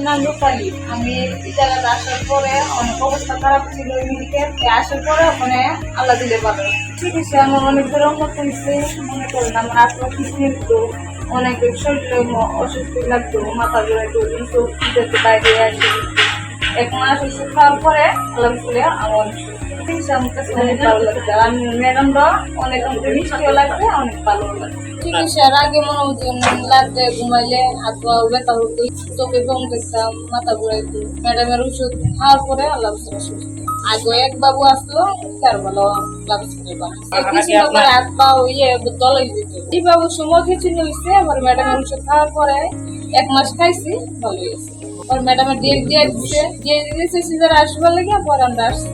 নাম রূপালী। আমি এই জায়গাতে আসার পরে অনেক অবস্থা খারাপ ছিল মেডিকেল আসার পরে ওখানে আল্লাহ দিলে ভালো চিকিৎসা আমার অনেক ধরে উন্নত হয়েছে। মনে করেন আমার আত্মা কিছু নিতো, অনেক শরীরে অসুস্থ লাগতো, মাথা ঘুরাইতো, কিন্তু বাইরে আসে 1 মাস ওষুধ খাওয়ার পরে আলহামদুলিল্লাহ আমার অনেক চিকিৎসা আমার কাছে অনেক ভালো লাগছে। আর আমি ম্যাডামরা অনেক মিষ্টিও লাগছে, অনেক ভালো লাগছে। চিকিৎসার আগে মনে হতো লাগছে ঘুমাইলে হাত পা ব্যথা হতো, চোখে ঘুম দেখতাম, মাথা ঘুরাইতো। ম্যাডামের ওষুধ খাওয়ার পরে আল্লাহ সুস্থ। আগে এক বাবু আসলো, তার ভালো লাগছে। কিছু করে হাত পা দলাই দিত। এই বাবুর সময় কিছু হয়েছে, আবার ম্যাডামের ওষুধ খাওয়ার পরে 1 মাস খাইছি, ভালো হয়েছে। আর ম্যাডামের ডেট দিয়ে দিচ্ছে সিজার আসবার লেগে পরে আমরা আসছি।